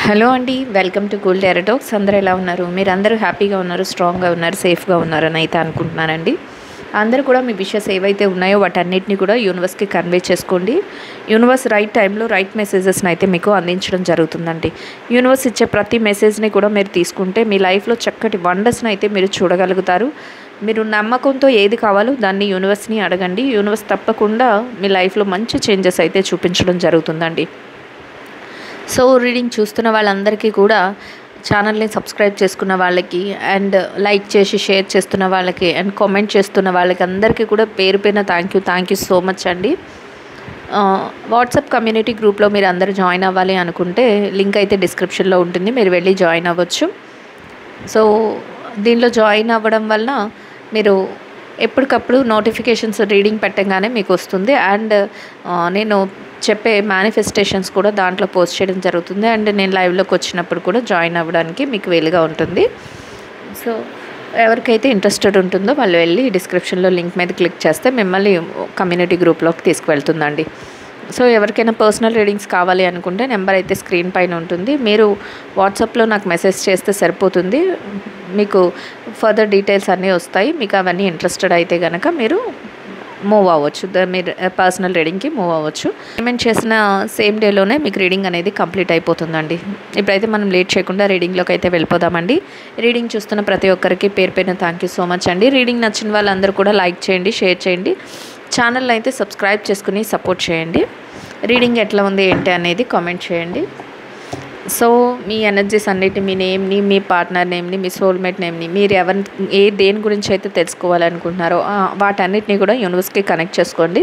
Hello అండి, welcome to gold tarot talks. అందరూ ఎలా ఉన్నారు? మీరు అందరూ హ్యాపీగా ఉన్నారు, స్ట్రాంగ్గా ఉన్నారు, సేఫ్గా ఉన్నారని అయితే అనుకుంటున్నానండి. అందరూ కూడా మీ విషెస్ ఏవైతే ఉన్నాయో వాటన్నిటిని కూడా యూనివర్స్కి కన్వే చేసుకోండి. యూనివర్స్ రైట్ టైంలో రైట్ మెసేజెస్ని అయితే మీకు అందించడం జరుగుతుందండి. యూనివర్స్ ఇచ్చే ప్రతి మెసేజ్ని కూడా మీరు తీసుకుంటే మీ లైఫ్లో చక్కటి వండర్స్ని అయితే మీరు చూడగలుగుతారు. మీరు నమ్మకంతో ఏది కావాలో దాన్ని యూనివర్స్ని అడగండి. యూనివర్స్ తప్పకుండా మీ లైఫ్లో మంచి చేంజెస్ అయితే చూపించడం జరుగుతుందండి. సో రీడింగ్ చూస్తున్న వాళ్ళందరికీ కూడా ఛానల్ని సబ్స్క్రైబ్ చేసుకున్న వాళ్ళకి అండ్ లైక్ చేసి షేర్ చేస్తున్న వాళ్ళకి అండ్ కామెంట్ చేస్తున్న వాళ్ళకి అందరికీ కూడా పేరు పేరున థ్యాంక్ యూ సో మచ్ అండి. వాట్సాప్ కమ్యూనిటీ గ్రూప్లో మీరు అందరూ జాయిన్ అవ్వాలి అనుకుంటే లింక్ అయితే డిస్క్రిప్షన్లో ఉంటుంది, మీరు వెళ్ళి జాయిన్ అవ్వచ్చు. సో దీనిలో జాయిన్ అవ్వడం వల్ల మీరు ఎప్పటికప్పుడు నోటిఫికేషన్స్ రీడింగ్ పెట్టగానే మీకు వస్తుంది. అండ్ నేను చెప్పే మేనిఫెస్టేషన్స్ కూడా దాంట్లో పోస్ట్ చేయడం జరుగుతుంది. అండ్ నేను లైవ్లోకి వచ్చినప్పుడు కూడా జాయిన్ అవ్వడానికి మీకు వీలుగా ఉంటుంది. సో ఎవరికైతే ఇంట్రెస్టెడ్ ఉంటుందో వాళ్ళు వెళ్ళి డిస్క్రిప్షన్లో లింక్ మీద క్లిక్ చేస్తే మిమ్మల్ని కమ్యూనిటీ గ్రూప్లోకి తీసుకువెళ్తుందండి. సో ఎవరికైనా పర్సనల్ రీడింగ్స్ కావాలి అనుకుంటే నెంబర్ అయితే స్క్రీన్ పైన ఉంటుంది, మీరు వాట్సాప్లో నాకు మెసేజ్ చేస్తే సరిపోతుంది. మీకు ఫర్దర్ డీటెయిల్స్ అన్నీ వస్తాయి. మీకు అవన్నీ ఇంట్రెస్టెడ్ అయితే కనుక మీరు మూవ్ అవ్వచ్చు, మీరు పర్సనల్ రీడింగ్కి మూవ్ అవ్వచ్చు. పేమెంట్ చేసిన సేమ్ డేలోనే మీకు రీడింగ్ అనేది కంప్లీట్ అయిపోతుందండి. ఇప్పుడైతే మనం లేట్ చేయకుండా రీడింగ్లోకి అయితే వెళ్ళిపోదామండి. రీడింగ్ చూస్తున్న ప్రతి ఒక్కరికి పేరు పేరున థ్యాంక్ యూ సో మచ్ అండి. రీడింగ్ నచ్చిన వాళ్ళందరూ కూడా లైక్ చేయండి, షేర్ చేయండి, ఛానల్ అయితే సబ్స్క్రైబ్ చేసుకుని సపోర్ట్ చేయండి. రీడింగ్ ఎట్లా ఉంది ఏంటి అనేది కామెంట్ చేయండి. సో మీ ఎనర్జీస్ అన్నిటి, మీ నేమ్ని, మీ పార్ట్నర్ నేమ్ని, మీ సోల్మేట్ నేమ్ని, మీరు దేని గురించి అయితే తెలుసుకోవాలనుకుంటున్నారో వాటన్నిటిని కూడా యూనివర్స్కి కనెక్ట్ చేసుకోండి.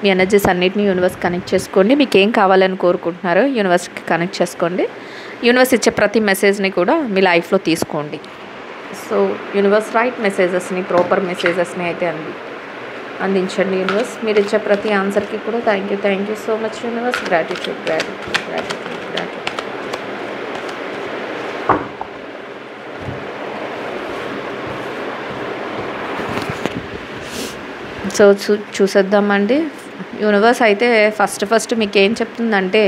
మీ ఎనర్జీస్ అన్నిటిని యూనివర్స్ కనెక్ట్ చేసుకోండి. మీకు ఏం కావాలని కోరుకుంటున్నారో యూనివర్స్కి కనెక్ట్ చేసుకోండి. యూనివర్స్ ఇచ్చే ప్రతి మెసేజ్ని కూడా మీ లైఫ్లో తీసుకోండి. సో యూనివర్స్ రైట్ మెసేజెస్ని, ప్రాపర్ మెసేజెస్ని అయితే అందించండి. యూనివర్స్ మీరు ఇచ్చే ప్రతి ఆన్సర్కి కూడా thank you so much universe. Gratitude. So చూసేద్దామండి. యూనివర్స్ అయితే ఫస్ట్ మీకు ఏం చెప్తుందంటే,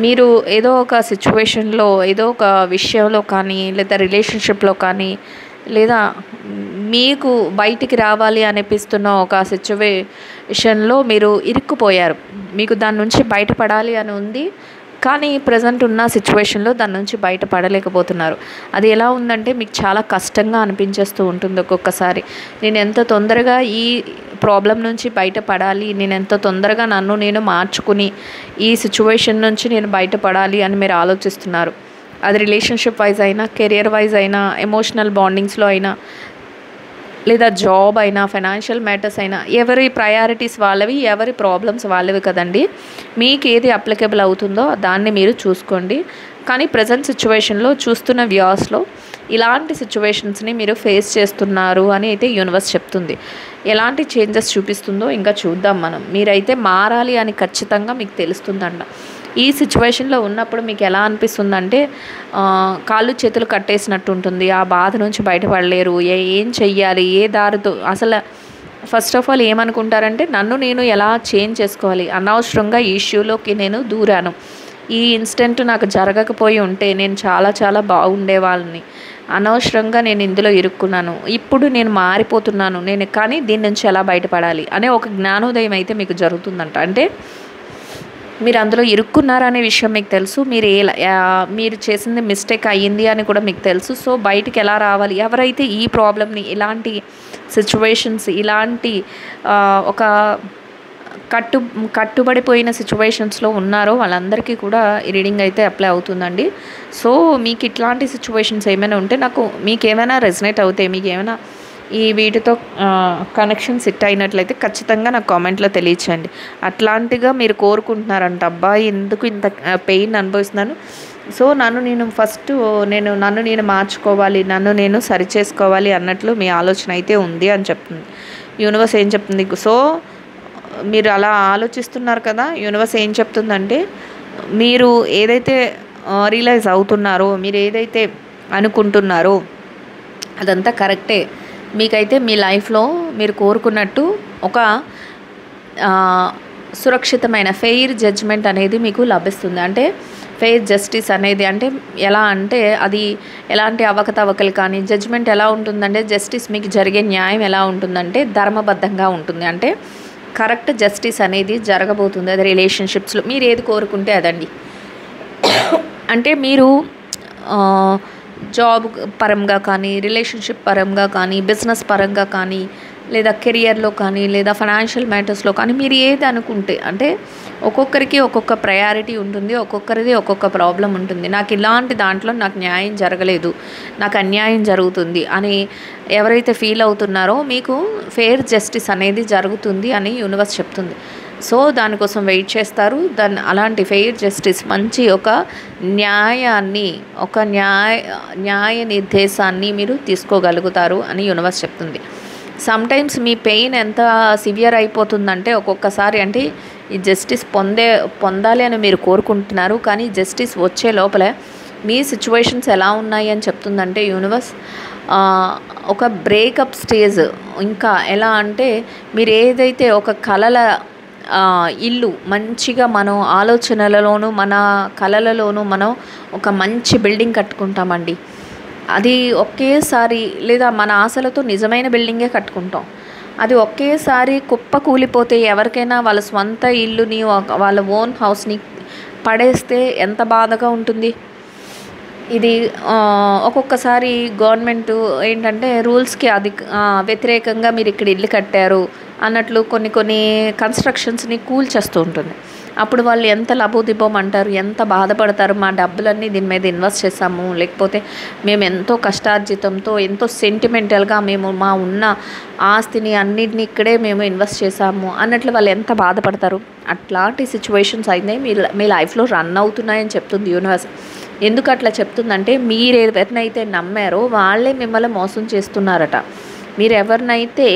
మీరు ఏదో ఒక సిచ్యువేషన్లో, ఏదో ఒక విషయంలో కానీ, లేదా రిలేషన్షిప్లో కానీ, లేదా మీకు బయటికి రావాలి అనిపిస్తున్న ఒక సిచ్యువేషన్లో మీరు ఇరుక్కుపోయారు. మీకు దాని నుంచి బయటపడాలి అని ఉంది, కానీ ప్రజెంట్ ఉన్న సిచ్యువేషన్లో దాని నుంచి బయటపడలేకపోతున్నారు. అది ఎలా ఉందంటే మీకు చాలా కష్టంగా అనిపించేస్తూ ఉంటుంది ఒక్కొక్కసారి. నేను ఎంత తొందరగా ఈ ప్రాబ్లం నుంచి బయటపడాలి, నేను ఎంత తొందరగా నన్ను నేను మార్చుకుని ఈ సిచ్యువేషన్ నుంచి నేను బయటపడాలి అని మీరు ఆలోచిస్తున్నారు. అది రిలేషన్షిప్ వైజ్ అయినా, కెరియర్ వైజ్ అయినా, ఎమోషనల్ బాండింగ్స్లో అయినా, లేదా జాబ్ అయినా, ఫైనాన్షియల్ మ్యాటర్స్ అయినా, ఎవరి ప్రయారిటీస్ వాళ్ళవి, ఎవరి ప్రాబ్లమ్స్ వాళ్ళవి కదండి. మీకు ఏది అప్లికబుల్ అవుతుందో దాన్ని మీరు చూసుకోండి. కానీ ప్రజెంట్ సిచ్యువేషన్లో చూస్తున్న వ్యూస్లో ఇలాంటి సిచ్యువేషన్స్ని మీరు ఫేస్ చేస్తున్నారు అని అయితే యూనివర్స్ చెప్తుంది. ఎలాంటి చేంజెస్ చూపిస్తుందో ఇంకా చూద్దాం మనం. మీరైతే మారాలి అని ఖచ్చితంగా మీకు తెలుస్తుందంట. ఈ సిచ్యువేషన్లో ఉన్నప్పుడు మీకు ఎలా అనిపిస్తుందంటే కాళ్ళు చేతులు కట్టేసినట్టు ఉంటుంది. ఆ బాధ నుంచి బయటపడలేరు. ఏం చెయ్యాలి, ఏ దారితో, అసలు ఫస్ట్ ఆఫ్ ఆల్ ఏమనుకుంటారంటే నన్ను నేను ఎలా చేంజ్ చేసుకోవాలి, అనవసరంగా ఈ ఇష్యూలోకి నేను దూరాను, ఈ ఇన్సిడెంట్ నాకు జరగకపోయి ఉంటే నేను చాలా బాగుండేవాళ్ళని, అనవసరంగా నేను ఇందులో ఇరుక్కున్నాను, ఇప్పుడు నేను మారిపోతున్నాను, కానీ దీని నుంచి ఎలా బయటపడాలి అనే ఒక జ్ఞానోదయం అయితే మీకు జరుగుతుందంట. అంటే మీరు అందులో ఇరుక్కున్నారనే విషయం మీకు తెలుసు, మీరు చేసింది మిస్టేక్ అయ్యింది అని కూడా మీకు తెలుసు. సో బయటికి ఎలా రావాలి, ఎవరైతే ఈ ప్రాబ్లమ్ని, ఇలాంటి సిచ్యువేషన్స్, ఇలాంటి ఒక కట్టుబడిపోయిన సిచ్యువేషన్స్లో ఉన్నారో వాళ్ళందరికీ కూడా ఈ రీడింగ్ అయితే అప్లై అవుతుందండి. సో మీకు ఇట్లాంటి సిచ్యువేషన్స్ ఏమైనా ఉంటే, మీకు ఏమైనా రెజనేట్ అవుతాయి, మీకు ఏమైనా ఈ వీటితో కనెక్షన్ సెట్ అయినట్లయితే ఖచ్చితంగా నాకు కామెంట్లో తెలియచేయండి. అట్లాంటిగా మీరు కోరుకుంటున్నారంట, అబ్బాయి ఎందుకు ఇంత పెయిన్ అనుభవిస్తున్నాను, సో నన్ను నేను మార్చుకోవాలి, నన్ను నేను సరి చేసుకోవాలి అన్నట్లు మీ ఆలోచన అయితే ఉంది అని చెప్తుంది యూనివర్స్. ఏం చెప్తుంది, సో మీరు అలా ఆలోచిస్తున్నారు కదా, యూనివర్స్ ఏం చెప్తుందంటే మీరు ఏదైతే రియలైజ్ అవుతున్నారో, మీరు ఏదైతే అనుకుంటున్నారో అదంతా కరెక్టే. మీకైతే మీ లైఫ్లో మీరు కోరుకున్నట్టు ఒక సురక్షితమైన ఫెయిర్ జడ్జ్మెంట్ అనేది మీకు లభిస్తుంది. అంటే ఫెయిర్ జస్టిస్ అనేది అంటే ఎలా అంటే అది ఎలాంటి అవకతవకలు కానీ జడ్జ్మెంట్ ఎలా ఉంటుందంటే జస్టిస్ మీకు జరిగే న్యాయం ఎలా ఉంటుందంటే ధర్మబద్ధంగా ఉంటుంది. అంటే కరెక్ట్ జస్టిస్ అనేది జరగబోతుంది. అది రిలేషన్షిప్స్లో మీరు ఏది కోరుకుంటే అదండి. అంటే మీరు జాబ్ పరంగా కానీ రిలేషన్షిప్ పరంగా కానీ బిజినెస్ పరంగా కానీ లేదా కెరియర్లో కానీ లేదా ఫైనాన్షియల్ మ్యాటర్స్లో కానీ మీరు ఏది అనుకుంటే అంటే ఒక్కొక్కరికి ఒక్కొక్క ప్రయారిటీ ఉంటుంది, ఒక్కొక్కరిది ఒక్కొక్క ప్రాబ్లం ఉంటుంది. నాకు ఇలాంటి దాంట్లో నాకు న్యాయం జరగలేదు, నాకు అన్యాయం జరుగుతుంది అని ఎవరైతే ఫీల్ అవుతున్నారో మీకు ఫెయిర్ జస్టిస్ అనేది జరుగుతుంది అని యూనివర్స్ చెప్తుంది. సో దానికోసం వెయిట్ చేస్తారు. అలాంటి ఫెయిర్ జస్టిస్ మంచి ఒక న్యాయాన్ని ఒక న్యాయ నిర్దేశాన్ని మీరు తీసుకోగలుగుతారు అని యూనివర్స్ చెప్తుంది. సమ్టైమ్స్ మీ పెయిన్ ఎంత సివియర్ అయిపోతుందంటే ఒక్కొక్కసారి అంటే ఈ జస్టిస్ పొందాలి అని మీరు కోరుకుంటున్నారు, కానీ జస్టిస్ వచ్చే లోపల మీ సిచ్యువేషన్స్ ఎలా ఉన్నాయి అని చెప్తుందంటే యూనివర్స్ ఒక బ్రేకప్ స్టేజ్. ఇంకా ఎలా అంటే మీరు ఏదైతే ఒక కలల ఇల్లు మంచిగా మనం ఆలోచనలలోనూ మన కలలలోనూ మనం ఒక మంచి బిల్డింగ్ కట్టుకుంటామండి. అది ఒకేసారి లేదా మన ఆశలతో నిజమైన బిల్డింగే కట్టుకుంటాం. అది ఒకేసారి కుప్ప కూలిపోతే ఎవరికైనా వాళ్ళ స్వంత ఇల్లుని వాళ్ళ ఓన్ హౌస్ని పడేస్తే ఎంత బాధగా ఉంటుంది. ఇది ఒక్కొక్కసారి గవర్నమెంట్ ఏంటంటే రూల్స్కి వ్యతిరేకంగా మీరు ఇక్కడ ఇల్లు కట్టారు అన్నట్లు కొన్ని కన్స్ట్రక్షన్స్ని కూల్చేస్తూ ఉంటుంది. అప్పుడు వాళ్ళు ఎంత లబోదిబోం అంటారు, ఎంత బాధపడతారు. మా డబ్బులన్నీ దీని మీద ఇన్వెస్ట్ చేసాము, లేకపోతే మేము ఎంతో కష్టార్జితంతో ఎంతో సెంటిమెంటల్గా మేము మా ఉన్న ఆస్తిని అన్నిటిని ఇక్కడే మేము ఇన్వెస్ట్ చేసాము అన్నట్లు వాళ్ళు ఎంత బాధపడతారు. అట్లాంటి సిచ్యువేషన్స్ అయితే మీ లైఫ్లో రన్ అవుతున్నాయని చెప్తుంది యూనివర్స్. ఎందుకు అట్లా చెప్తుందంటే మీరు ఎవరినైతే నమ్మారో వాళ్ళే మిమ్మల్ని మోసం చేస్తున్నారట. మీరు ఎవరినైతే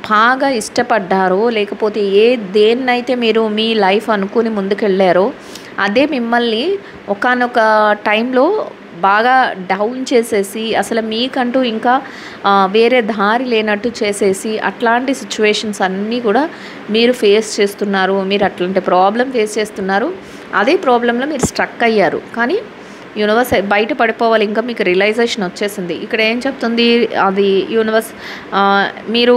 బాగా ఇష్టపడ్డారో లేకపోతే దేన్నైతే మీరు మీ లైఫ్ అనుకుని ముందుకెళ్ళారో అదే మిమ్మల్ని ఒకానొక టైంలో బాగా డౌన్ చేసేసి అసలు మీకంటూ ఇంకా వేరే దారి లేనట్టు చేసేసి అట్లాంటి సిచ్యువేషన్స్ అన్నీ కూడా మీరు ఫేస్ చేస్తున్నారు. మీరు అట్లాంటి ప్రాబ్లం ఫేస్ చేస్తున్నారు. అదే ప్రాబ్లంలో మీరు స్ట్రక్ అయ్యారు. కానీ యూనివర్స్ బయట పడిపోవాలి, ఇంకా మీకు రియలైజేషన్ వచ్చేసింది. ఇక్కడ ఏం చెప్తుంది అది యూనివర్స్, మీరు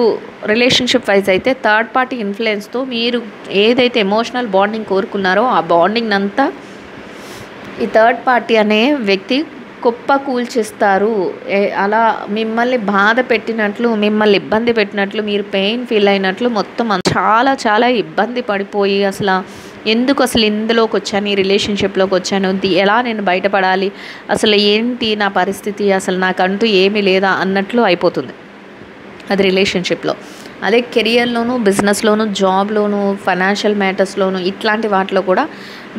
రిలేషన్షిప్ వైజ్ అయితే థర్డ్ పార్టీ ఇన్ఫ్లుయెన్స్తో మీరు ఏదైతే ఎమోషనల్ బాండింగ్ కోరుకున్నారో ఆ బాండింగ్ అంతా ఈ థర్డ్ పార్టీ అనే వ్యక్తి కుప్ప కూల్చేస్తారు. అలా మిమ్మల్ని బాధ పెట్టినట్లు, మిమ్మల్ని ఇబ్బంది పెట్టినట్లు, మీరు పెయిన్ ఫీల్ అయినట్లు మొత్తం చాలా చాలా ఇబ్బంది పడిపోయి అసలు ఎందుకు అసలు ఇందులోకి వచ్చాను, ఈ రిలేషన్షిప్లోకి వచ్చాను, ఎలా నేను బయటపడాలి, అసలు ఏంటి నా పరిస్థితి, అసలు నాకంటూ ఏమీ లేదా అన్నట్లు అయిపోతుంది అది రిలేషన్షిప్లో. అదే కెరియర్లోను బిజినెస్లోను జాబ్లోను ఫైనాన్షియల్ మ్యాటర్స్లోను ఇట్లాంటి వాటిలో కూడా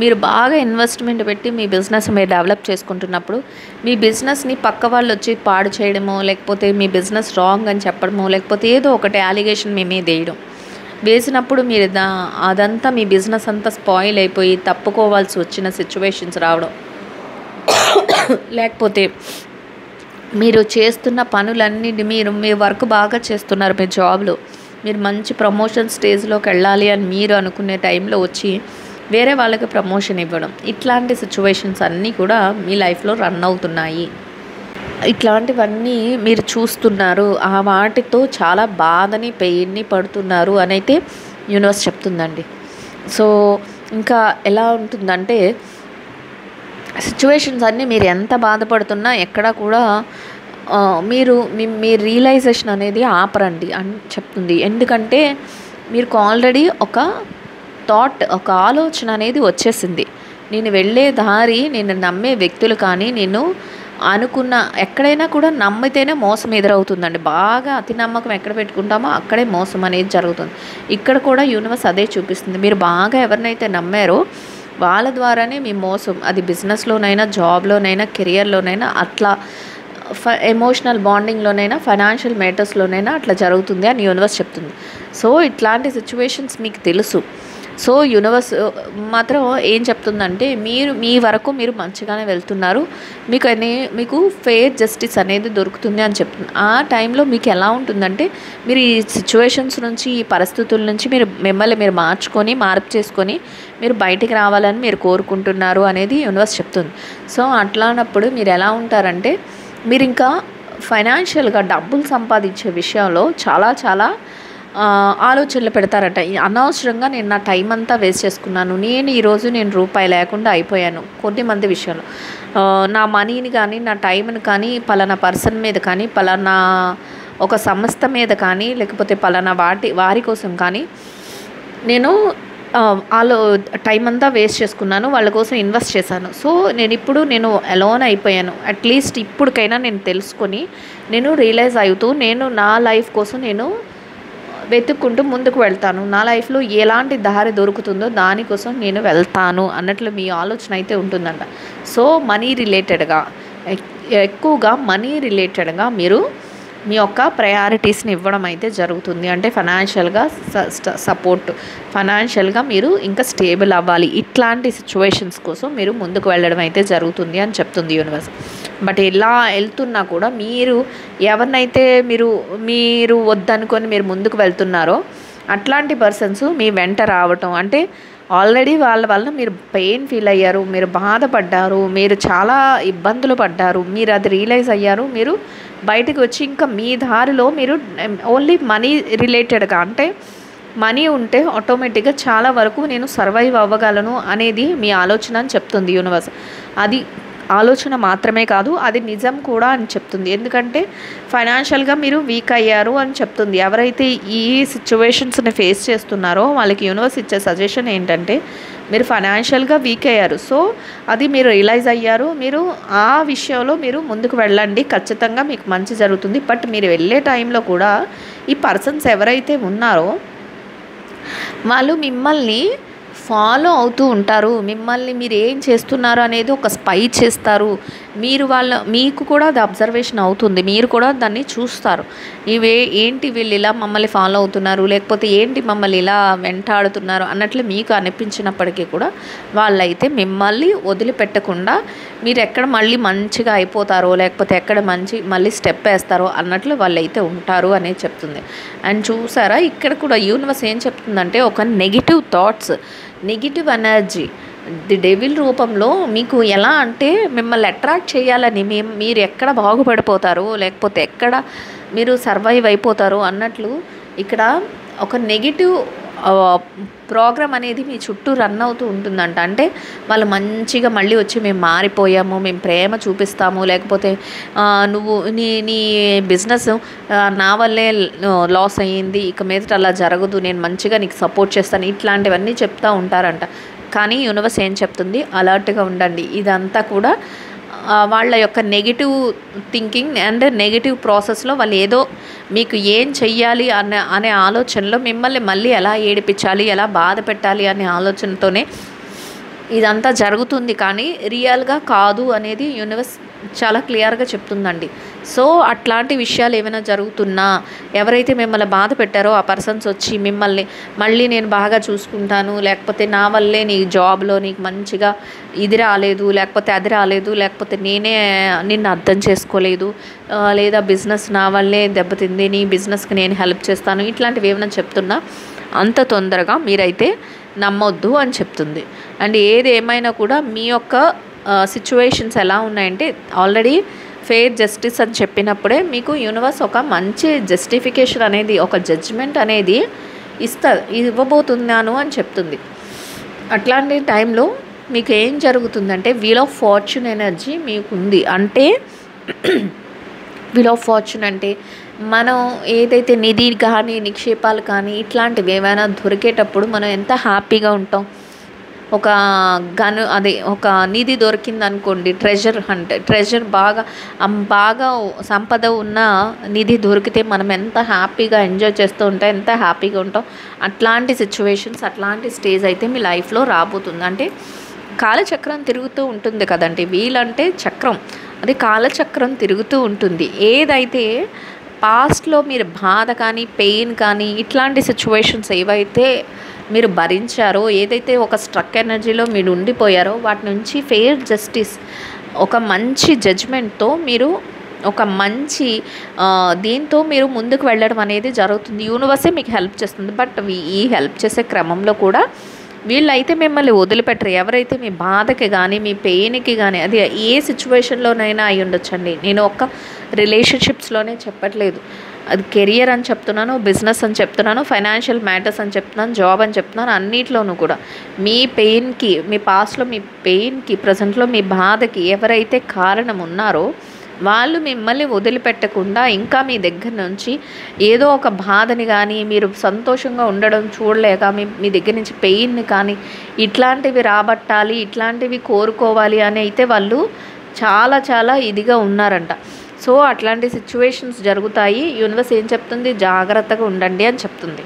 మీరు బాగా ఇన్వెస్ట్మెంట్ పెట్టి మీ బిజినెస్ మీరు డెవలప్ చేసుకుంటున్నప్పుడు మీ బిజినెస్ని పక్క వాళ్ళు వచ్చి పాడు చేయడమో లేకపోతే మీ బిజినెస్ రాంగ్ అని చెప్పడమో లేకపోతే ఏదో ఒకటి అలిగేషన్ మీ మీద వేయడం వేసినప్పుడు మీరు అదంతా మీ బిజినెస్ అంతా స్పాయిల్ అయిపోయి తప్పుకోవాల్సి వచ్చిన సిచ్యువేషన్స్ రావడం, లేకపోతే మీరు చేస్తున్న పనులన్నీ మీ వర్క్ బాగా చేస్తున్నారు, మీ జాబ్లో మీరు మంచి ప్రమోషన్ స్టేజ్లోకి వెళ్ళాలి అని మీరు అనుకునే టైంలో వచ్చి వేరే వాళ్ళకి ప్రమోషన్ ఇవ్వడం, ఇట్లాంటి సిచ్యువేషన్స్ అన్నీ కూడా మీ లైఫ్లో రన్ అవుతున్నాయి. ఇట్లాంటివన్నీ మీరు చూస్తున్నారు, ఆ వాటితో చాలా బాధని పెయిన్ని పడుతున్నారు అని అయితే యూనివర్స్ చెప్తుందండి. సో ఇంకా ఎలా ఉంటుందంటే సిచ్యువేషన్స్ అన్నీ మీరు ఎంత బాధపడుతున్నా ఎక్కడ కూడా మీరు మీ రియలైజేషన్ అనేది ఆపరండి అని చెప్తుంది. ఎందుకంటే మీకు ఆల్రెడీ ఒక ఒక ఆలోచన అనేది వచ్చేసింది. నేను వెళ్ళే దారి, నేను నమ్మే వ్యక్తులు కానీ నేను అనుకున్న ఎక్కడైనా కూడా నమ్మితేనే మోసం ఎదురవుతుందండి. బాగా అతి నమ్మకం ఎక్కడ పెట్టుకుంటామో అక్కడే మోసం అనేది జరుగుతుంది. ఇక్కడ కూడా యూనివర్స్ అదే చూపిస్తుంది. మీరు బాగా ఎవరినైతే నమ్మారో వాళ్ళ ద్వారానే మీ మోసం, అది బిజినెస్లోనైనా జాబ్లోనైనా కెరియర్లోనైనా అట్లా ఎమోషనల్ బాండింగ్లోనైనా ఫైనాన్షియల్ మ్యాటర్స్లోనైనా అట్లా జరుగుతుంది అని యూనివర్స్ చెప్తుంది. సో ఇట్లాంటి సిచ్యువేషన్స్ మీకు తెలుసు, సో యూనివర్స్ మాత్రం ఏం చెప్తుందంటే మీ వరకు మీరు మంచిగానే వెళ్తున్నారు, మీకు ఫెయిర్ జస్టిస్ అనేది దొరుకుతుంది అని చెప్తుంది. ఆ టైంలో మీకు ఎలా ఉంటుందంటే మీరు ఈ సిచ్యువేషన్స్ నుంచి, ఈ పరిస్థితుల నుంచి మిమ్మల్ని మీరు మార్పు చేసుకొని మీరు బయటికి రావాలని మీరు కోరుకుంటున్నారు అనేది యూనివర్స్ చెప్తుంది. సో అట్లానప్పుడు మీరు ఎలా ఉంటారంటే మీరు ఇంకా ఫైనాన్షియల్గా డబ్బులు సంపాదించే విషయంలో చాలా ఆలోచనలు పెడతారట. అనవసరంగా నేను నా టైం అంతా వేస్ట్ చేసుకున్నాను, ఈరోజు నేను రూపాయి లేకుండా అయిపోయాను. కొద్దిమంది విషయంలో నా మనీని కానీ, నా టైంని కానీ పలానా పర్సన్ మీద కానీ, పలానా ఒక సంస్థ మీద కానీ, లేకపోతే పలానా వారి కోసం కానీ నేను టైం అంతా వేస్ట్ చేసుకున్నాను, వాళ్ళ కోసం ఇన్వెస్ట్ చేశాను. సో నేను అలోన్ అయిపోయాను. అట్లీస్ట్ ఇప్పటికైనా నేను తెలుసుకొని నేను రియలైజ్ అవుతూ నేను నా లైఫ్ కోసం నేను వెతుక్కుంటూ ముందుకు వెళ్తాను, నా లైఫ్లో ఎలాంటి దారి దొరుకుతుందో దానికోసం నేను వెళ్తాను అన్నట్లు మీ ఆలోచన అయితే ఉంటుందంట. సో మనీ రిలేటెడ్గా ఎక్కువగా మీరు మీ యొక్క ప్రయారిటీస్ని ఇవ్వడం అయితే జరుగుతుంది. అంటే ఫైనాన్షియల్గా సపోర్ట్, ఫైనాన్షియల్గా మీరు ఇంకా స్టేబుల్ అవ్వాలి, ఇట్లాంటి సిచ్యువేషన్స్ కోసం మీరు ముందుకు వెళ్ళడం అయితే జరుగుతుంది అని చెప్తుంది యూనివర్స్. బట్ ఇలా వెళ్తున్నా కూడా మీరు ఎవరినైతే మీరు వద్దనుకొని మీరు ముందుకు వెళ్తున్నారో అట్లాంటి పర్సన్స్ మీ వెంట రావటం, అంటే ఆల్రెడీ వాళ్ళ వల్ల మీరు పెయిన్ ఫీల్ అయ్యారు, మీరు బాధపడ్డారు, మీరు చాలా ఇబ్బందులు పడ్డారు, మీరు అది రియలైజ్ అయ్యారు, మీరు బయటకు వచ్చి ఇంకా మీ దారిలో మీరు ఓన్లీ మనీ రిలేటెడ్గా, అంటే మనీ ఉంటే ఆటోమేటిక్గా చాలా వరకు నేను సర్వైవ్ అవ్వగలను అనేది మీ ఆలోచన అని చెప్తుంది యూనివర్స్. అది ఆలోచన మాత్రమే కాదు, అది నిజం కూడా అని చెప్తుంది. ఎందుకంటే ఫైనాన్షియల్గా మీరు వీక్ అయ్యారు అని చెప్తుంది. ఎవరైతే ఈ సిచ్యువేషన్స్ని ఫేస్ చేస్తున్నారో వాళ్ళకి యూనివర్స్ ఇచ్చే సజెషన్ ఏంటంటే మీరు ఫైనాన్షియల్గా వీక్ అయ్యారు, సో అది మీరు రియలైజ్ అయ్యారు, మీరు ఆ విషయంలో మీరు ముందుకు వెళ్ళండి, ఖచ్చితంగా మీకు మంచి జరుగుతుంది. బట్ మీరు వెళ్ళే టైంలో కూడా ఈ పర్సన్స్ ఎవరైతే ఉన్నారో వాళ్ళు మిమ్మల్ని ఫాలో అవుతూ ఉంటారు, మిమ్మల్ని మీరు ఏం చేస్తున్నారు అనేది ఒక స్పై చేస్తారు, మీకు కూడా అది అబ్జర్వేషన్ అవుతుంది, మీరు కూడా దాన్ని చూస్తారు. ఏంటి వీళ్ళు ఇలా మమ్మల్ని ఫాలో అవుతున్నారు, లేకపోతే ఏంటి మమ్మల్ని ఇలా వెంటాడుతున్నారు అన్నట్లు మీకు అనిపించినప్పటికీ కూడా వాళ్ళైతే మిమ్మల్ని వదిలిపెట్టకుండా మీరు ఎక్కడ మళ్ళీ మంచిగా అయిపోతారో, లేకపోతే ఎక్కడ మళ్ళీ స్టెప్ వేస్తారో అన్నట్లు వాళ్ళైతే ఉంటారు అనేది చెప్తుంది. అండ్ చూసారా ఇక్కడ కూడా యూనివర్స్ ఏం చెప్తుందంటే ఒక negative thoughts, negative energy the devil రూపంలో మీకు ఎలా అంటే మిమ్మల్ని అట్రాక్ట్ చేయాలని, మీరు ఎక్కడ బాగుపడిపోతారో లేకపోతే ఎక్కడ మీరు సర్వైవ్ అయిపోతారో అన్నట్లు ఇక్కడ ఒక నెగిటివ్ ప్రోగ్రామ్ అనేది మీ చుట్టూ రన్ అవుతూ ఉంటుందంట. అంటే వాళ్ళు మంచిగా మళ్ళీ వచ్చి మేము మారిపోయాము, మేము ప్రేమ చూపిస్తాము, లేకపోతే నువ్వు నీ బిజినెస్ నా వల్లే లాస్ అయ్యింది, ఇక మీదట అలా జరగదు, నేను మంచిగా నీకు సపోర్ట్ చేస్తాను, ఇట్లాంటివన్నీ చెప్తూ ఉంటారంట. కానీ యూనివర్స్ ఏం చెప్తుంది, అలర్ట్గా ఉండండి, ఇదంతా కూడా వాళ్ళ యొక్క నెగిటివ్ థింకింగ్ అండ్ నెగిటివ్ ప్రాసెస్లో వాళ్ళు ఏదో మీకు ఏం చెయ్యాలి అనే ఆలోచనలో మిమ్మల్ని మళ్ళీ ఎలా ఏడిపించాలి, ఎలా బాధ పెట్టాలి అనే ఆలోచనతోనే ఇదంతా జరుగుతుంది. కానీ రియల్గా కాదు అనేది యూనివర్స్ చాలా క్లియర్గా చెప్తుందండి. సో అట్లాంటి విషయాలు ఏమైనా జరుగుతున్నా, ఎవరైతే మిమ్మల్ని బాధ పెట్టారో ఆ పర్సన్స్ వచ్చి మిమ్మల్ని మళ్ళీ నేను బాగా చూసుకుంటాను, లేకపోతే నా వల్లే నీ జాబ్లో నీకు మంచిగా ఇది రాలేదు, లేకపోతే అది రాలేదు, లేకపోతే నేనే నిన్ను అర్థం చేసుకోలేదు, లేదా బిజినెస్ నా వల్లే దెబ్బతింది, నీ బిజినెస్కి నేను హెల్ప్ చేస్తాను, ఇట్లాంటివి ఏమైనా చెప్తున్నా అంత తొందరగా మీరైతే నమ్మొద్దు అని చెప్తుంది. అండ్ ఏది ఏమైనా కూడా మీ యొక్క సిచ్యువేషన్స్ ఎలా ఉన్నాయంటే ఆల్రెడీ ఫెయిర్ జస్టిస్ అని చెప్పినప్పుడే మీకు యూనివర్స్ ఒక మంచి జస్టిఫికేషన్ అనేది, ఒక జడ్జ్మెంట్ అనేది ఇవ్వబోతున్నాను అని చెప్తుంది. అట్లాంటి టైంలో మీకు ఏం జరుగుతుందంటే వీల్ ఆఫ్ ఫార్చ్యూన్ ఎనర్జీ మీకు ఉంది. అంటే వీల్ ఆఫ్ ఫార్చ్యూన్ అంటే మనం ఏదైతే నిధి కానీ నిక్షేపాలు కానీ ఇట్లాంటివి ఏమైనా దొరికేటప్పుడు మనం ఎంత హ్యాపీగా ఉంటాం. ఒక ఒక నిధి దొరికింది అనుకోండి, ట్రెజర్ బాగా సంపద ఉన్న నిధి దొరికితే మనం ఎంత హ్యాపీగా ఎంజాయ్ చేస్తూ ఉంటాం, ఎంత హ్యాపీగా ఉంటాం. అట్లాంటి సిచ్యువేషన్స్, అట్లాంటి స్టేజ్ అయితే మీ లైఫ్లో రాబోతుంది. అంటే కాలచక్రం తిరుగుతూ ఉంటుంది కదండి, వీలంటే చక్రం, అది కాలచక్రం తిరుగుతూ ఉంటుంది. ఏదైతే పాస్ట్లో మీరు బాధ కానీ పెయిన్ కానీ ఇట్లాంటి సిచ్యువేషన్స్ ఏవైతే మీరు భరించారో, ఏదైతే ఒక స్ట్రక్ ఎనర్జీలో మీరు ఉండిపోయారో వాటి నుంచి ఫెయిర్ జస్టిస్, ఒక మంచి జడ్జ్మెంట్తో మీరు ఒక మంచి దీంతో మీరు ముందుకు వెళ్ళడం అనేది జరుగుతుంది. యూనివర్సే మీకు హెల్ప్ చేస్తుంది. బట్ ఈ హెల్ప్ చేసే క్రమంలో కూడా వీళ్ళైతే మిమ్మల్ని వదిలిపెట్టరు. ఎవరైతే మీ బాధకి కానీ మీ పెయిన్కి కానీ, అది ఏ సిచ్యువేషన్లోనైనా అయి ఉండొచ్చండి. నేను ఒక రిలేషన్షిప్స్లోనే చెప్పట్లేదు, అది కెరియర్ అని చెప్తున్నాను, బిజినెస్ అని చెప్తున్నాను, ఫైనాన్షియల్ మ్యాటర్స్ అని చెప్తున్నాను, జాబ్ అని చెప్తున్నాను. అన్నిట్లోనూ కూడా మీ పెయిన్కి, మీ పాస్ట్లో మీ పెయిన్కి, ప్రజెంట్లో మీ బాధకి ఎవరైతే కారణం ఉన్నారో వాళ్ళు మిమ్మల్ని వదిలిపెట్టకుండా ఇంకా మీ దగ్గర నుంచి ఏదో ఒక బాధని కానీ, మీరు సంతోషంగా ఉండడం చూడలేక మీ దగ్గర నుంచి పెయిన్ని కానీ ఇట్లాంటివి రాబట్టాలి, ఇట్లాంటివి కోరుకోవాలి అని అయితే వాళ్ళు చాలా చాలా ఇదిగా ఉన్నారంట. సో అట్లాంటి సిచ్యువేషన్స్ జరుగుతాయి. యూనివర్స్ ఏం చెప్తుంది? జాగ్రత్తగా ఉండండి అని చెప్తుంది.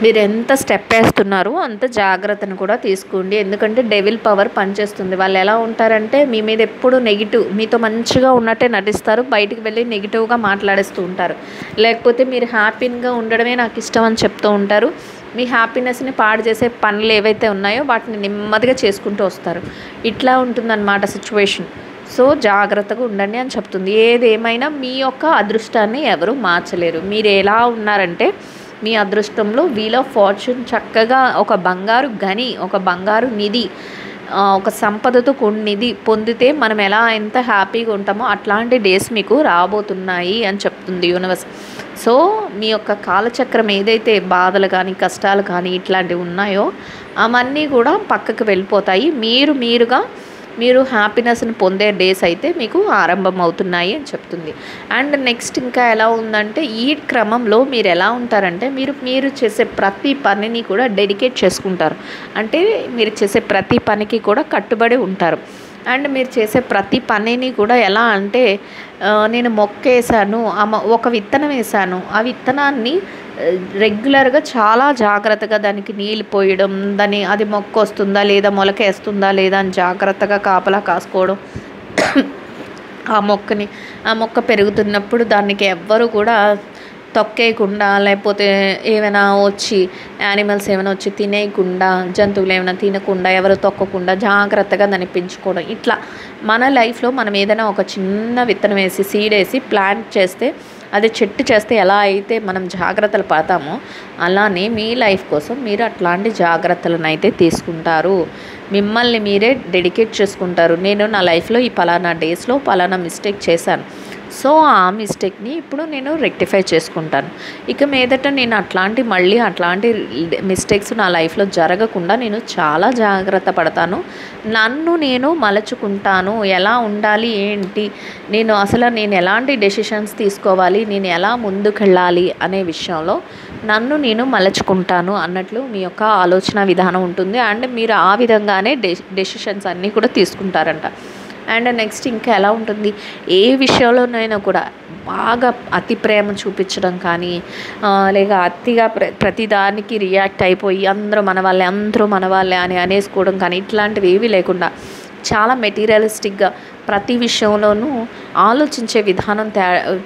మీరు ఎంత స్టెప్ వేస్తున్నారో అంత జాగ్రత్తను కూడా తీసుకోండి. ఎందుకంటే డెవిల్ పవర్ పనిచేస్తుంది. వాళ్ళు ఎలా ఉంటారంటే మీ మీద ఎప్పుడు నెగిటివ్, మీతో మంచిగా ఉన్నట్టే నటిస్తారు, బయటికి వెళ్ళి నెగిటివ్గా మాట్లాడేస్తూ ఉంటారు. లేకపోతే మీరు హ్యాపీగా ఉండడమే నాకు ఇష్టం అని చెప్తూ ఉంటారు. మీ హ్యాపీనెస్ని పాడు చేసే పనులు ఏవైతే ఉన్నాయో వాటిని నెమ్మదిగా చేసుకుంటూ వస్తారు. ఇట్లా ఉంటుందన్నమాట సిచ్యువేషన్. సో జాగ్రత్తగా ఉండండి అని చెప్తుంది. ఏదేమైనా మీ యొక్క అదృష్టాన్ని ఎవరు మార్చలేరు. మీరు ఎలా ఉన్నారంటే మీ అదృష్టంలో వీల్ ఆఫ్ ఫార్చ్యూన్ చక్కగా ఒక బంగారు గని, ఒక బంగారు నిధి, ఒక సంపదతో కొన్నిది పొందితే మనం ఎలా ఎంత హ్యాపీగా ఉంటామో అట్లాంటి డేస్ మీకు రాబోతున్నాయి అని చెప్తుంది యూనివర్స్. సో మీ యొక్క కాలచక్రం ఏదైతే బాధలు కానీ కష్టాలు కానీ ఇట్లాంటివి ఉన్నాయో అవన్నీ కూడా పక్కకు వెళ్ళిపోతాయి. మీరు హ్యాపీనెస్ని పొందే డేస్ అయితే మీకు ఆరంభం అవుతున్నాయి అని చెప్తుంది. అండ్ నెక్స్ట్ ఇంకా ఎలా ఉందంటే ఈ క్రమంలో మీరు ఎలా ఉంటారంటే మీరు చేసే ప్రతి పనిని కూడా డెడికేట్ చేసుకుంటారు. అంటే మీరు చేసే ప్రతి పనికి కూడా కట్టుబడి ఉంటారు. అండ్ మీరు చేసే ప్రతి పనిని కూడా ఎలా అంటే నేను మొక్కేసాను, ఒక విత్తనం వేసాను, ఆ విత్తనాన్ని రెగ్యులర్గా చాలా జాగ్రత్తగా దానికి నీళ్ళు పోయడం, అది మొక్క వస్తుందా లేదా, మొలకేస్తుందా లేదా అని జాగ్రత్తగా కాపలా కాసుకోవడం. ఆ మొక్క పెరుగుతున్నప్పుడు దానికి ఎవ్వరు కూడా తొక్కేయకుండా, లేకపోతే ఏమైనా వచ్చి యానిమల్స్ ఏమైనా వచ్చి తినేయకుండా, జంతువులు ఏమైనా తినకుండా, ఎవరు తొక్కకుండా జాగ్రత్తగా దాన్ని పెంచుకోవడం. ఇట్లా మన లైఫ్లో మనం ఏదైనా ఒక చిన్న విత్తనం వేసి సీడ్ వేసి ప్లాంట్ చేస్తే, అది చెట్టు చేస్తే ఎలా అయితే మనం జాగ్రత్తలు పడతామో అలానే మీ లైఫ్ కోసం మీరు అట్లాంటి జాగ్రత్తలను అయితే తీసుకుంటారు. మిమ్మల్ని మీరే డెడికేట్ చేసుకుంటారు. నేను నా లైఫ్లో ఈ పలానా డేస్లో పలానా మిస్టేక్ చేశాను, సో ఆ మిస్టేక్ని ఇప్పుడు నేను రెక్టిఫై చేసుకుంటాను. ఇక మీదట నేను మళ్ళీ అట్లాంటి మిస్టేక్స్ నా లైఫ్లో జరగకుండా నేను చాలా జాగ్రత్త పడతాను. నన్ను నేను మలుచుకుంటాను. ఎలా ఉండాలి, ఏంటి, నేను ఎలాంటి డెసిషన్స్ తీసుకోవాలి, నేను ఎలా ముందుకెళ్ళాలి అనే విషయంలో నన్ను నేను మలుచుకుంటాను అన్నట్లు మీ యొక్క ఆలోచన విధానం ఉంటుంది. అండ్ మీరు ఆ విధంగానే డెసిషన్స్ అన్నీ కూడా తీసుకుంటారంట. అండ్ నెక్స్ట్ ఇంకా ఎలా ఉంటుంది, ఏ విషయంలోనైనా కూడా బాగా అతి ప్రేమ చూపించడం కానీ, లేక అతిగా ప్రతిదానికి రియాక్ట్ అయిపోయి అందరూ మన వాళ్ళే అని అనేసుకోవడం కానీ ఇట్లాంటివి ఏవి లేకుండా చాలా మెటీరియలిస్టిక్గా ప్రతి విషయంలోనూ ఆలోచించే విధానం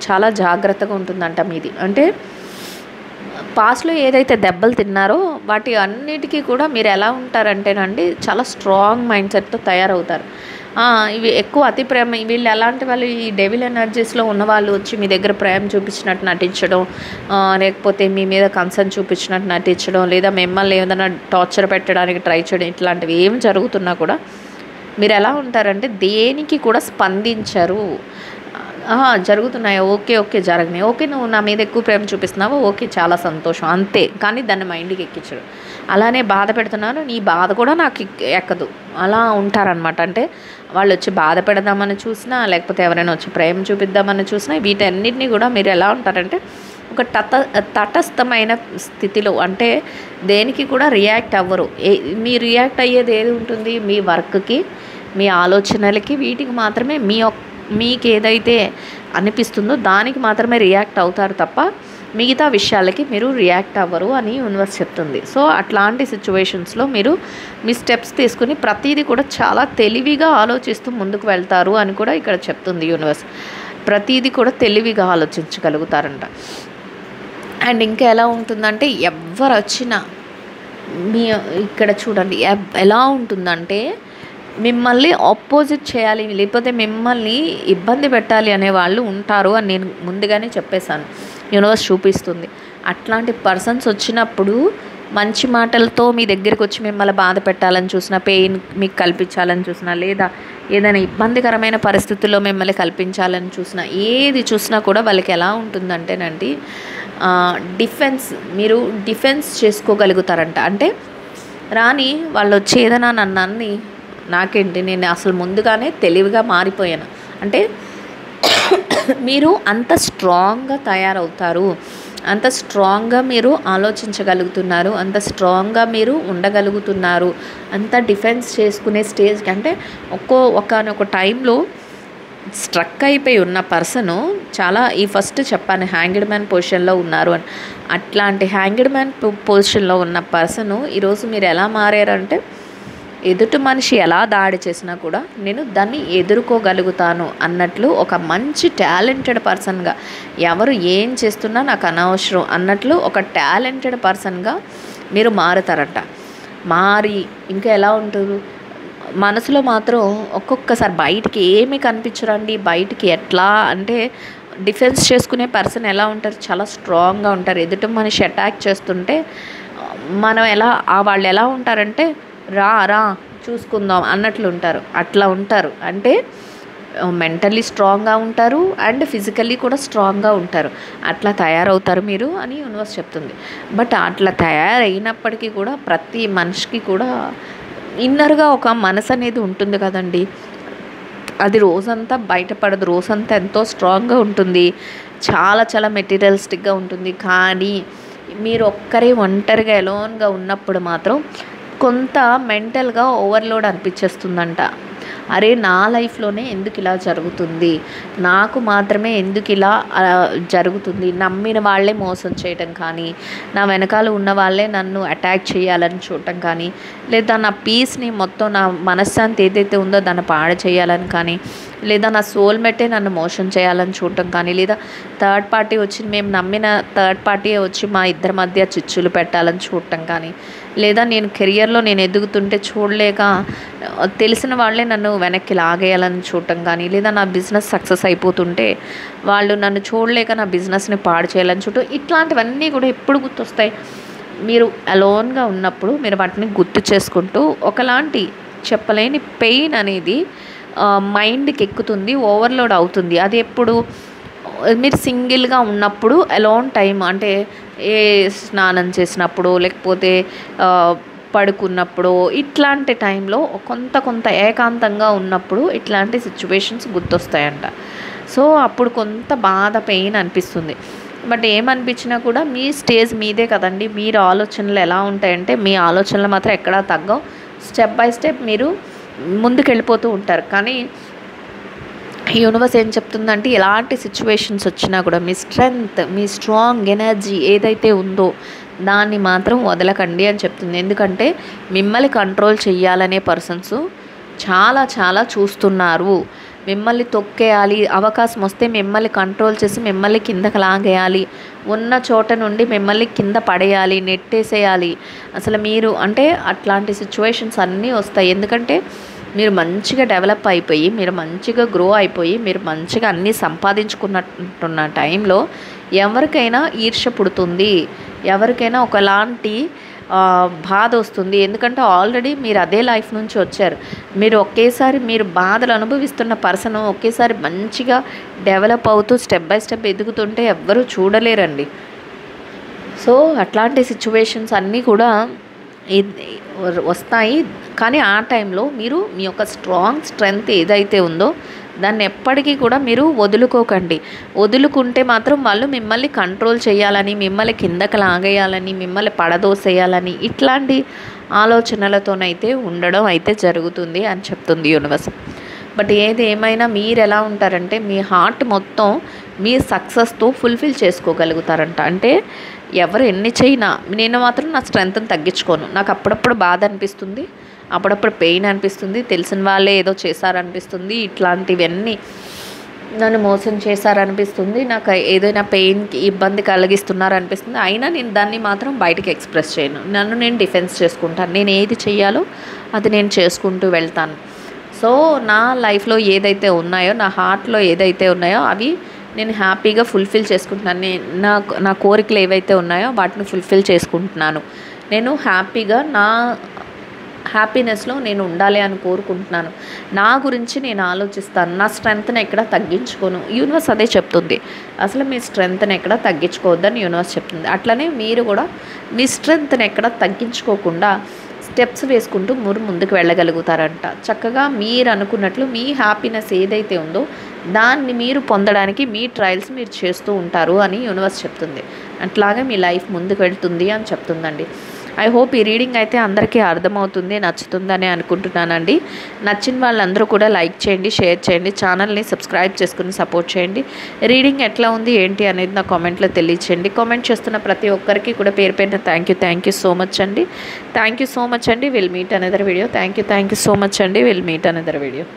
చాలా జాగ్రత్తగా ఉంటుందంట మీది. అంటే పాస్ట్లో ఏదైతే దెబ్బలు తిన్నారో వాటి అన్నిటికీ కూడా మీరు ఎలా ఉంటారంటేనండి చాలా స్ట్రాంగ్ మైండ్ సెట్తో తయారవుతారు. ఇవి ఎక్కువ అతి ప్రేమ, వీళ్ళు ఎలాంటి వాళ్ళు, ఈ డెవిల్ ఎనర్జీస్లో ఉన్నవాళ్ళు వచ్చి మీ దగ్గర ప్రేమ చూపించినట్టు నటించడం, లేకపోతే మీ మీద కన్సర్న్ చూపించినట్టు నటించడం, లేదా మిమ్మల్ని ఏదైనా టార్చర్ పెట్టడానికి ట్రై చేయడం, ఇట్లాంటివి ఏం జరుగుతున్నా కూడా మీరు ఎలా ఉంటారంటే దేనికి కూడా స్పందించరు. జరుగుతున్నాయా, ఓకే జరగని, ఓకే నువ్వు నా మీద ఎక్కువ ప్రేమ చూపిస్తున్నావు, ఓకే చాలా సంతోషం, అంతే. కానీ దాన్ని మైండ్కి ఎక్కించడు. అలానే బాధ పెడుతున్నాను, నీ బాధ కూడా నాకు ఎక్కదు, అలా ఉంటారనమాట. అంటే వాళ్ళు వచ్చి బాధ పెడదామని చూసినా, లేకపోతే ఎవరైనా వచ్చి ప్రేమ చూపిద్దామని చూసినా, వీటన్నిటిని కూడా మీరు ఎలా ఉంటారంటే ఒక తటస్థమైన స్థితిలో, అంటే దేనికి కూడా రియాక్ట్ అవ్వరు. మీ రియాక్ట్ అయ్యేది ఏది ఉంటుంది, మీ వర్క్కి, మీ ఆలోచనలకి, వీటికి మాత్రమే మీకు ఏదైతే అనిపిస్తుందో దానికి మాత్రమే రియాక్ట్ అవుతారు తప్ప మిగతా విషయాలకి మీరు రియాక్ట్ అవ్వరు అని యూనివర్స్ చెప్తుంది. సో అట్లాంటి సిచ్యువేషన్స్లో మీరు మీ స్టెప్స్ తీసుకుని ప్రతిదీ కూడా చాలా తెలివిగా ఆలోచిస్తూ ముందుకు వెళ్తారు అని కూడా ఇక్కడ చెప్తుంది యూనివర్స్. ప్రతిదీ కూడా తెలివిగా ఆలోచించగలుగుతారంట. అండ్ ఇంకా ఎలా ఉంటుందంటే ఎవరు వచ్చినా మీ ఇక్కడ చూడండి ఎలా ఉంటుందంటే మిమ్మల్ని ఆపోజిట్ చేయాలి లేకపోతే మిమ్మల్ని ఇబ్బంది పెట్టాలి అనే వాళ్ళు ఉంటారు అని నేను ముందుగానే చెప్పేశాను. యూనివర్స్ చూపిస్తుంది. అట్లాంటి పర్సన్స్ వచ్చినప్పుడు మంచి మాటలతో మీ దగ్గరికి వచ్చి మిమ్మల్ని బాధ పెట్టాలని చూసినా, పెయిన్ మీకు కల్పించాలని చూసినా, లేదా ఏదైనా ఇబ్బందికరమైన పరిస్థితుల్లో మిమ్మల్ని కల్పించాలని చూసినా, ఏది చూసినా కూడా వాళ్ళకి ఎలా ఉంటుందంటేనండి మీరు డిఫెన్స్ చేసుకోగలుగుతారంట. అంటే రాని వాళ్ళు వచ్చి ఏదైనా నన్ను అన్ని నాకేంటి, నేను అసలు ముందుగానే తెలివిగా మారిపోయాను అంటే మీరు అంత స్ట్రాంగ్గా తయారవుతారు, అంత స్ట్రాంగ్గా మీరు ఆలోచించగలుగుతున్నారు, అంత స్ట్రాంగ్గా మీరు ఉండగలుగుతున్నారు, అంత డిఫెన్స్ చేసుకునే స్టేజ్కి. అంటే ఒక్కొక్క టైంలో స్ట్రక్ అయిపోయి ఉన్న పర్సను చాలా ఈ ఫస్ట్ చెప్పాను హ్యాంగ్డ్ మ్యాన్ పొజిషన్లో ఉన్నారు అని. అట్లాంటి హ్యాంగ్డ్ మ్యాన్ పొజిషన్లో ఉన్న పర్సను ఈరోజు మీరు ఎలా మారారంటే ఎదుటి మనిషి ఎలా దాడి చేసినా కూడా నేను దాన్ని ఎదుర్కోగలుగుతాను అన్నట్లు ఒక మంచి టాలెంటెడ్ పర్సన్గా, ఎవరు ఏం చేస్తున్నా నాకు అనవసరం అన్నట్లు ఒక టాలెంటెడ్ పర్సన్గా మీరు మారుతారట. మారి ఇంకా ఎలా ఉంటారు మనసులో మాత్రం ఒక్కొక్కసారి బయటికి ఏమీ కనిపించరండి. బయటికి ఎట్లా అంటే డిఫెన్స్ చేసుకునే పర్సన్ ఎలా ఉంటారు, చాలా స్ట్రాంగ్గా ఉంటారు. ఎదుటి మనిషి అటాక్ చేస్తుంటే మనం వాళ్ళు ఎలా ఉంటారంటే రా చూసుకుందాం అన్నట్లు ఉంటారు. అట్లా ఉంటారు అంటే మెంటల్లీ స్ట్రాంగ్గా ఉంటారు అండ్ ఫిజికల్లీ కూడా స్ట్రాంగ్గా ఉంటారు. అట్లా తయారవుతారు మీరు అని యూనివర్స్ చెప్తుంది. బట్ అట్లా తయారైనప్పటికీ కూడా ప్రతి మనిషికి కూడా ఇన్నర్గా ఒక మనసు అనేది ఉంటుంది కదండి. అది రోజంతా బయటపడదు, రోజంతా ఎంతో స్ట్రాంగ్గా ఉంటుంది, చాలా చాలా మెటీరియలిస్టిక్గా ఉంటుంది. కానీ మీరు ఒంటరిగా ఎలోన్గా ఉన్నప్పుడు మాత్రం కొంత మెంటల్గా ఓవర్లోడ్ అనిపించేస్తుందంట. అరే నా లైఫ్లోనే ఎందుకు ఇలా జరుగుతుంది, నాకు మాత్రమే ఎందుకు ఇలా జరుగుతుంది, నమ్మిన వాళ్ళే మోసం చేయటం కానీ, నా వెనకాల ఉన్న వాళ్ళే నన్ను అటాక్ చేయాలని చూడటం కానీ, లేదా నా పీస్ని మొత్తం నా మనశ్శాంతి ఏదైతే ఉందో దాన్ని పాడు చేయాలని కానీ, లేదా నా సోల్మేటే నన్ను మోసం చేయాలని చూడటం కానీ, లేదా థర్డ్ పార్టీ వచ్చి మేము నమ్మిన థర్డ్ పార్టీ వచ్చి మా ఇద్దరి మధ్య చిచ్చులు పెట్టాలని చూడటం కానీ, లేదా నేను కెరియర్లో నేను ఎదుగుతుంటే చూడలేక తెలిసిన వాళ్ళే నన్ను వెనక్కి లాగేయాలని చూడటం కానీ, లేదా నా బిజినెస్ సక్సెస్ అయిపోతుంటే వాళ్ళు నన్ను చూడలేక నా బిజినెస్ని పాడు చేయాలని చూడటం, ఇట్లాంటివన్నీ కూడా ఎప్పుడు గుర్తొస్తాయి మీరు అలోన్గా ఉన్నప్పుడు. మీరు వాటిని గుర్తు చేసుకుంటూ ఒకలాంటి చెప్పలేని పెయిన్ అనేది మైండ్కి ఎక్కుతుంది, ఓవర్లోడ్ అవుతుంది. అది ఎప్పుడు మీరు సింగిల్గా ఉన్నప్పుడు అలోన్ టైం అంటే స్నానం చేసినప్పుడు లేకపోతే పడుకున్నప్పుడు ఇట్లాంటి టైంలో కొంత ఏకాంతంగా ఉన్నప్పుడు ఇట్లాంటి సిచ్యువేషన్స్ గుర్తొస్తాయంట. సో అప్పుడు కొంత బాధ పెయిన్ అనిపిస్తుంది. బట్ ఏమనిపించినా కూడా మీ స్టేజ్ మీదే కదండి. మీరు ఆలోచనలు ఎలా ఉంటాయంటే మీ ఆలోచనలు మాత్రం ఎక్కడా తగ్గవు. స్టెప్ బై స్టెప్ మీరు ముందుకెళ్ళిపోతూ ఉంటారు. కానీ యూనివర్స్ ఏం చెప్తుందంటే ఎలాంటి సిచ్యువేషన్స్ వచ్చినా కూడా మీ స్ట్రెంగ్త్, మీ స్ట్రాంగ్ ఎనర్జీ ఏదైతే ఉందో దాన్ని మాత్రం వదలకండి అని చెప్తుంది. ఎందుకంటే మిమ్మల్ని కంట్రోల్ చేయాలనే పర్సన్స్ చాలా చాలా చూస్తున్నారు. మిమ్మల్ని తొక్కేయాలి, అవకాశం వస్తే మిమ్మల్ని కంట్రోల్ చేసి మిమ్మల్ని కిందకి లాగేయాలి, ఉన్న చోట నుండి మిమ్మల్ని కింద పడేయాలి, నెట్టేసేయాలి. అసలు మీరు అంటే అట్లాంటి సిచ్యువేషన్స్ అన్నీ వస్తాయి. ఎందుకంటే మీరు మంచిగా డెవలప్ అయిపోయి, మీరు మంచిగా గ్రో అయిపోయి, మీరు మంచిగా అన్నీ సంపాదించుకున్నట్టున్న టైంలో ఎవరికైనా ఈర్ష్య పుడుతుంది, ఎవరికైనా ఒకలాంటి బాధ వస్తుంది. ఎందుకంటే ఆల్రెడీ మీరు అదే లైఫ్ నుంచి వచ్చారు. మీరు ఒకేసారి మీరు బాధలు అనుభవిస్తున్న పర్సన్ ఒకేసారి మంచిగా డెవలప్ అవుతూ స్టెప్ బై స్టెప్ ఎదుగుతుంటే ఎవ్వరూ చూడలేరండి. సో అట్లాంటి సిచ్యువేషన్స్ అన్నీ కూడా వస్తాయి. కానీ ఆ టైంలో మీరు మీ యొక్క స్ట్రెంగ్త్ ఏదైతే ఉందో దాన్ని ఎప్పటికీ కూడా మీరు వదులుకోకండి. వదులుకుంటే మాత్రం వాళ్ళు మిమ్మల్ని కంట్రోల్ చేయాలని, మిమ్మల్ని కిందకి లాగేయాలని, మిమ్మల్ని పడదోసేయాలని ఇట్లాంటి ఆలోచనలతోనైతే ఉండడం అయితే జరుగుతుంది అని చెప్తుంది యూనివర్స్. బట్ ఏది ఏమైనా మీరు ఎలా ఉంటారంటే మీ హార్ట్ మొత్తం మీ సక్సెస్తో ఫుల్ఫిల్ చేసుకోగలుగుతారంట. అంటే ఎవరు ఎన్ని చేయినా నేను మాత్రం నా స్ట్రెంగ్త్ని తగ్గించుకోను. నాకు అప్పుడప్పుడు బాధ అనిపిస్తుంది, అప్పుడప్పుడు పెయిన్ అనిపిస్తుంది, తెలిసిన వాళ్ళే ఏదో చేశారనిపిస్తుంది. ఇట్లాంటివన్నీ నన్ను మోసం చేశారనిపిస్తుంది, నాకు ఏదైనా పెయిన్కి ఇబ్బంది కలిగిస్తున్నారనిపిస్తుంది. అయినా నేను దాన్ని మాత్రం బయటికి ఎక్స్ప్రెస్ చేయను. నన్ను నేను డిఫెన్స్ చేసుకుంటాను. నేను ఏది చెయ్యాలో అది నేను చేసుకుంటూ వెళ్తాను. సో నా లైఫ్లో ఏదైతే ఉన్నాయో, నా హార్ట్లో ఏదైతే ఉన్నాయో అవి నేను హ్యాపీగా ఫుల్ఫిల్ చేసుకుంటున్నాను. నా కోరికలు ఏవైతే ఉన్నాయో వాటిని ఫుల్ఫిల్ చేసుకుంటున్నాను. నేను హ్యాపీగా నా హ్యాపీనెస్లో నేను ఉండాలి అని కోరుకుంటున్నాను. నా గురించి నేను ఆలోచిస్తాను. నా స్ట్రెంగ్త్ని ఎక్కడ తగ్గించుకోను. యూనివర్స్ అదే చెప్తుంది. అసలు మీ స్ట్రెంగ్త్ని ఎక్కడ తగ్గించుకోవద్దని యూనివర్స్ చెప్తుంది. అట్లనే మీరు కూడా మీ స్ట్రెంగ్త్ని ఎక్కడ తగ్గించుకోకుండా స్టెప్స్ వేసుకుంటూ ముందుకు వెళ్ళగలుగుతారంట. చక్కగా మీరు అనుకున్నట్లు మీ హ్యాపీనెస్ ఏదైతే ఉందో దాన్ని మీరు పొందడానికి మీ ట్రయల్స్ మీరు చేస్తూ ఉంటారు అని యూనివర్స్ చెప్తుంది. అట్లాగే మీ లైఫ్ ముందుకు వెళ్తుంది అని చెప్తుందండి. ఐ హోప్ ఈ రీడింగ్ అయితే అందరికీ అర్థమవుతుంది, నచ్చుతుందని అనుకుంటున్నానండి. నచ్చిన వాళ్ళందరూ కూడా లైక్ చేయండి, షేర్ చేయండి, ఛానల్ని సబ్స్క్రైబ్ చేసుకుని సపోర్ట్ చేయండి. రీడింగ్ ఎట్లా ఉంది ఏంటి అనేది నా కామెంట్లో తెలియచేయండి. కామెంట్ చేస్తున్న ప్రతి ఒక్కరికి కూడా పేరు పేరున థ్యాంక్ యూ సో మచ్ అండి. థ్యాంక్ యూ సో మచ్ అండి. Will meet another video. Thank you so much అండి. Will meet another video.